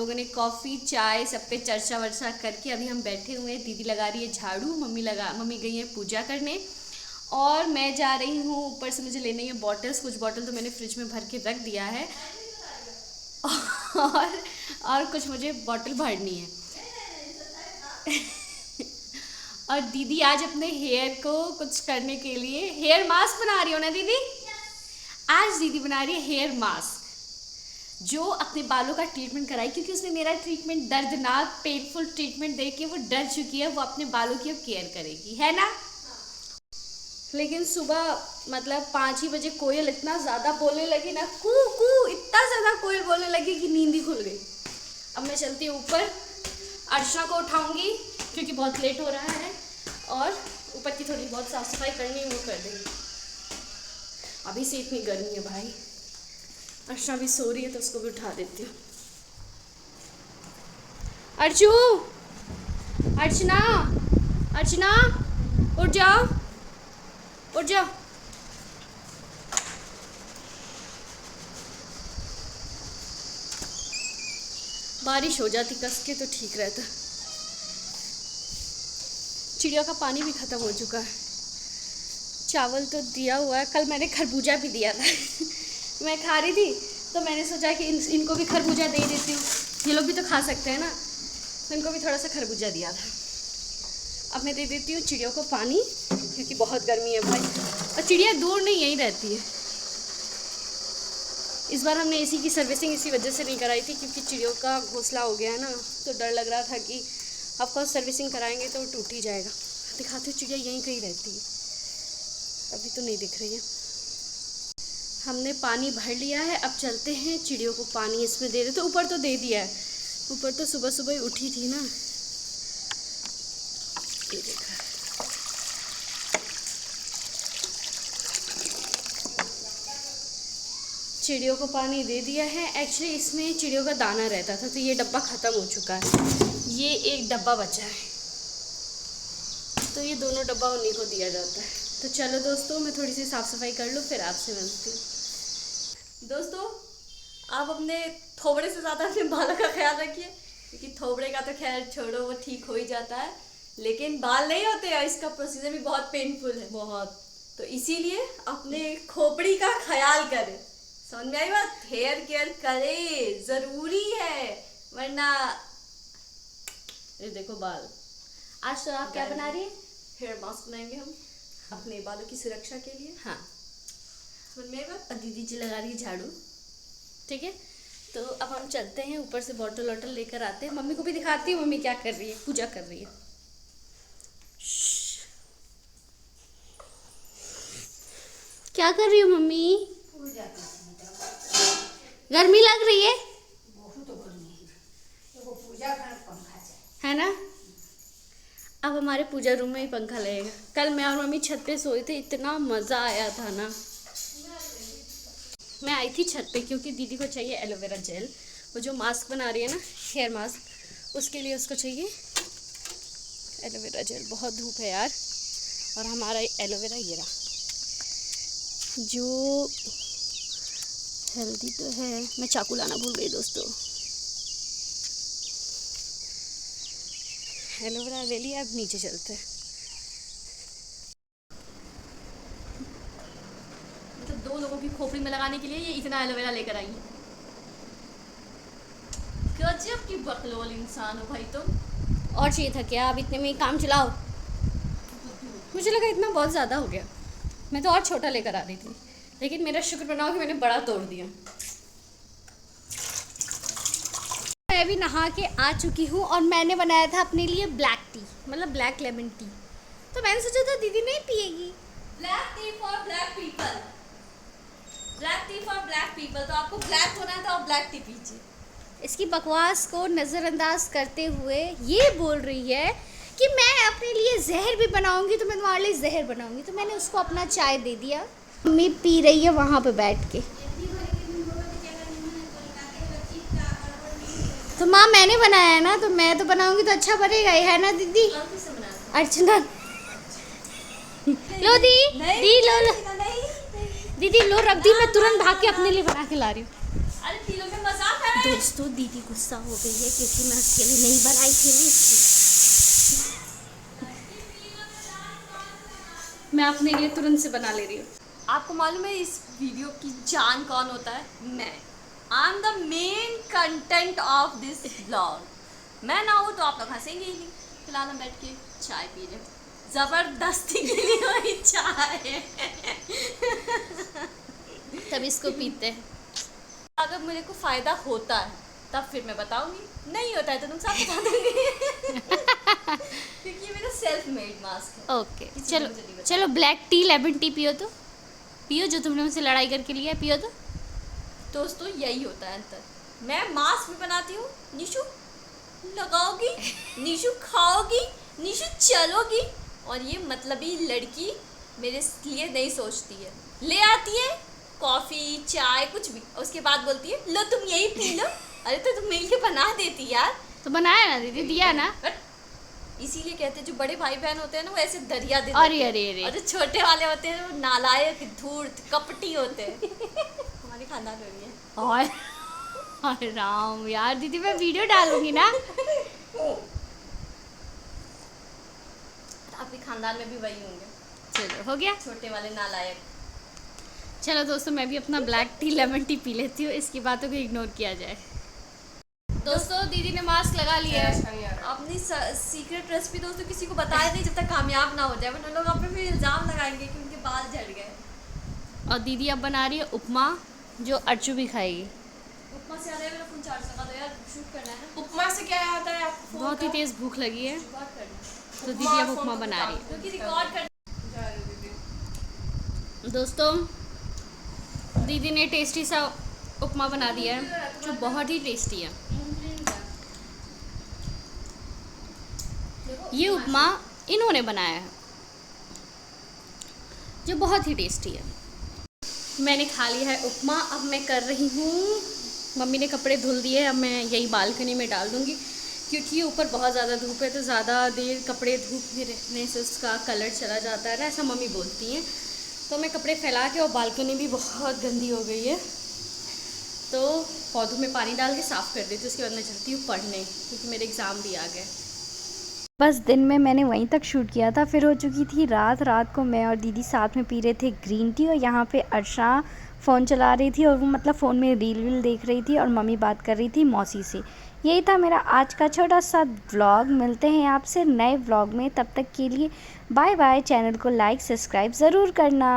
लोगों ने कॉफ़ी चाय सब पे चर्चा वर्चा करके अभी हम बैठे हुए हैं। दीदी लगा रही है झाड़ू, मम्मी गई है पूजा करने, और मैं जा रही हूँ ऊपर से मुझे लेने है बॉटल्स। कुछ बॉटल तो मैंने फ्रिज में भर के रख दिया है और कुछ मुझे बॉटल भरनी है। और दीदी आज अपने हेयर को कुछ करने के लिए हेयर मास्क बना रही हो ना दीदी? आज दीदी बना रही है हेयर मास्क, जो अपने बालों का ट्रीटमेंट कराई, क्योंकि उसने मेरा ट्रीटमेंट दर्दनाक पेनफुल ट्रीटमेंट देख के वो डर चुकी है। वो अपने बालों की अब केयर करेगी, है ना? लेकिन सुबह मतलब 5 ही बजे कोयल इतना ज़्यादा बोलने लगी ना, कू कू इतना ज़्यादा कोयल बोलने लगी कि नींद ही खुल गई। अब मैं चलती हूँ ऊपर, अर्चना को उठाऊंगी क्योंकि बहुत लेट हो रहा है, और ऊपर की थोड़ी बहुत साफ़ सफाई करनी है वो कर देंगे। अभी से इतनी गर्मी है भाई। अर्चना भी सो रही है तो उसको भी उठा देती हूँ। अर्चू, अर्चना, अर्चना उठ जाओ, उठ जाओ। बारिश हो जाती कस के तो ठीक रहता। चिड़िया का पानी भी ख़त्म हो चुका है। चावल तो दिया हुआ है, कल मैंने खरबूजा भी दिया था मैं खा रही थी तो मैंने सोचा कि इनको भी खरबूजा दे देती हूँ, ये लोग भी तो खा सकते हैं ना, तो इनको भी थोड़ा सा खरबूजा दिया था। अब मैं दे देती हूँ चिड़ियों को पानी, क्योंकि बहुत गर्मी है भाई। और चिड़िया दूर नहीं यहीं रहती है। इस बार हमने एसी की सर्विसिंग इसी वजह से नहीं कराई थी, क्योंकि चिड़ियों का घोंसला हो गया है ना, तो डर लग रहा था कि ऑफकोर्स सर्विसिंग कराएंगे तो टूट ही जाएगा। दिखाती हूँ, चिड़िया यहीं कहीं रहती है, अभी तो नहीं दिख रही है। हमने पानी भर लिया है, अब चलते हैं चिड़ियों को पानी इसमें दे देते। ऊपर तो दे दिया है, ऊपर तो सुबह सुबह ही उठी थी ना, ये देखा। चिड़ियों को पानी दे दिया है। एक्चुअली इसमें चिड़ियों का दाना रहता था, तो ये डब्बा ख़त्म हो चुका है, ये एक डब्बा बचा है, तो ये दोनों डब्बा उन्हीं को दिया जाता है। तो चलो दोस्तों, मैं थोड़ी सी साफ़ सफाई कर लूँ फिर आपसे मिलती हूँ। दोस्तों, आप अपने थोबड़े से ज़्यादा अपने बालों का ख्याल रखिए, क्योंकि थोबड़े का तो खैर छोड़ो, वो ठीक हो ही जाता है, लेकिन बाल नहीं होते और इसका प्रोसीजर भी बहुत पेनफुल है, बहुत। तो इसीलिए अपने खोपड़ी का ख्याल करें। समझ में आई बात? हेयर केयर करें, ज़रूरी है, वरना ये देखो बाल। आज तो आप क्या बना रही है? हेयर मास्क बनाएंगे हम अपने बालों की सुरक्षा के लिए। हाँ, समझ में आई बात? और दीदी जी लगा रही है झाड़ू, ठीक है। तो अब हम चलते हैं ऊपर से, बॉटल वॉटल लेकर आते हैं। मम्मी को भी दिखाती हूँ मम्मी क्या कर रही है, पूजा कर रही है। क्या कर रही हो मम्मी? गर्मी लग रही है? है ना? अब हमारे पूजा रूम में ही पंखा लगेगा। कल मैं और मम्मी छत पे सोए थे, इतना मज़ा आया था ना। मैं आई थी छत पे क्योंकि दीदी को चाहिए एलोवेरा जेल, वो जो मास्क बना रही है ना, हेयर मास्क, उसके लिए उसको चाहिए एलोवेरा जेल। बहुत धूप है यार, और हमारा एलोवेरा ये रहा, जो हेल्दी तो है। मैं चाकू लाना भूल गई दोस्तों। एलोवेरा ले लिया, अब नीचे चलते हैं। मतलब 2 लोगों की खोपड़ी में लगाने के लिए ये इतना एलोवेरा लेकर आई है। गजब की बकलोल इंसान हो भाई तुम। और चाहिए था क्या? अब इतने में ही काम चलाओ। मुझे लगा इतना बहुत ज़्यादा हो गया, मैं तो और छोटा लेकर आ रही थी, लेकिन मेरा शुक्र बनाओ कि मैंने बड़ा तोड़ दिया। मैं भी नहा के आ चुकी हूँ, और मैंने बनाया था अपने लिए ब्लैक टी, मतलब ब्लैक लेमन टी। तो मैंने सोचा था दीदी नहीं पिएगी। Black tea for black people, black tea for black people. तो आपको ब्लैक होना है तो आप ब्लैक टी पीजिए। इसकी बकवास को नज़रअंदाज करते हुए ये बोल रही है कि मैं अपने लिए जहर भी बनाऊंगी, तो मैं तुम्हारे लिए जहर बनाऊंगी। तो मैंने उसको अपना चाय दे दिया। मम्मी पी रही है वहाँ पे बैठ के। तो माँ मैंने बनाया है ना, तो मैं तो बनाऊंगी तो अच्छा बनेगा ही, है ना दीदी? अर्चना लो दी दी लो दीदी लो, रख दी। मैं तुरंत भाग के अपने लिए बना के ला रही हूँ। अरे तिलों में मजाक है दोस्तों दीदी गुस्सा हो गई है क्योंकि मैं उसके लिए नहीं बनाई थी ना, इसकी मैं अपने लिए तुरंत से बना ले रही हूँ। आपको मालूम है इस वीडियो की जान कौन होता है? मैं। I am the main content of this blog. मैं ना हूँ तो आप लोग हंसेंगे ही नहीं। फिलहाल हम बैठ के चाय पी रहे, जबरदस्ती के लिए वही चाय तब इसको पीते हैं। अगर मेरे को फायदा होता है तब फिर मैं बताऊंगी, नहीं होता है तो तुम साथ बता दोगे क्योंकि ये मेरा सेल्फ मेड मास्क है। ओके चलो चलो, ब्लैक टी लेमन टी पियो तो, पियो जो तुमने मुझसे लड़ाई करके लिया है, पियो तो। दोस्तों यही होता है अंतर। मैं मास्क भी बनाती हूँ, निशु लगाओगी, निशु खाओगी, निशु चलोगी, और ये मतलबी लड़की मेरे लिए नहीं सोचती है। ले आती है कॉफ़ी चाय कुछ भी, उसके बाद बोलती है लो तुम यही पी लो। अरे तो तुम मेरे लिए बना देती यार। तो बनाया ना दीदी, दिया ना। इसीलिए कहते हैं जो बड़े भाई बहन होते हैं ना वो ऐसे दरिया दे अरे देते हैं। अरे अरे, और जो छोटे वाले होते हैं वो नालायक धूर्त कपटी होते हैं हमारे खानदान में भी है। और अरे राम यार, दीदी मैं वीडियो डालूंगी ना। आपके खानदान में भी वही होंगे, चलो हो गया। छोटे वाले नालायक। चलो दोस्तों, मैं भी अपना black tea lemon tea P लेती हूँ, इसकी बातों को इग्नोर किया जाए। दोस्तों दीदी ने मास्क लगा लिया है। अपनी सीक्रेट रेसिपी दोस्तों किसी को बताए नहीं जब तक कामयाब ना हो जाए, वरना लोग आप पे फिर इल्ज़ाम लगाएंगे कि उनके बाल झड़ गए। और दीदी अब बना रही है उपमा, जो अर्चू भी खाएगी। उपमा से याद है मेरा फ़ोन चार्ज लगा दो यार, शूट करना है। उपमा से क्या आता है आपको? बहुत ही तेज़ भूख लगी है रिकॉर्ड करना है तो दीदी अब उपमा बना रही है। क्योंकि रिकॉर्ड कर दोस्तों दीदी ने टेस्टी सा उपमा बना दिया है, जो बहुत ही टेस्टी है। ये उपमा इन्होंने बनाया है, जो बहुत ही टेस्टी है। मैंने खा लिया है उपमा, अब मैं कर रही हूँ, मम्मी ने कपड़े धुल दिए, अब मैं यही बालकनी में डाल दूँगी क्योंकि ऊपर बहुत ज़्यादा धूप है, तो ज़्यादा देर कपड़े धूप में रहने से उसका कलर चला जाता है ना, ऐसा मम्मी बोलती हैं। तो मैं कपड़े फैला के, और बालकनी भी बहुत गंदी हो गई है तो पौधों में पानी डाल के साफ़ कर देती हूँ। उसके बाद मैं चलती हूँ पढ़ने, क्योंकि मेरे एग्ज़ाम भी आ गए। बस दिन में मैंने वहीं तक शूट किया था, फिर हो चुकी थी रात। रात को मैं और दीदी साथ में पी रहे थे ग्रीन टी, और यहाँ पे अर्शा फ़ोन चला रही थी, और वो मतलब फ़ोन में रील देख रही थी, और मम्मी बात कर रही थी मौसी से। यही था मेरा आज का छोटा सा व्लॉग। मिलते हैं आपसे नए व्लॉग में, तब तक के लिए बाय बाय। चैनल को लाइक सब्सक्राइब ज़रूर करना।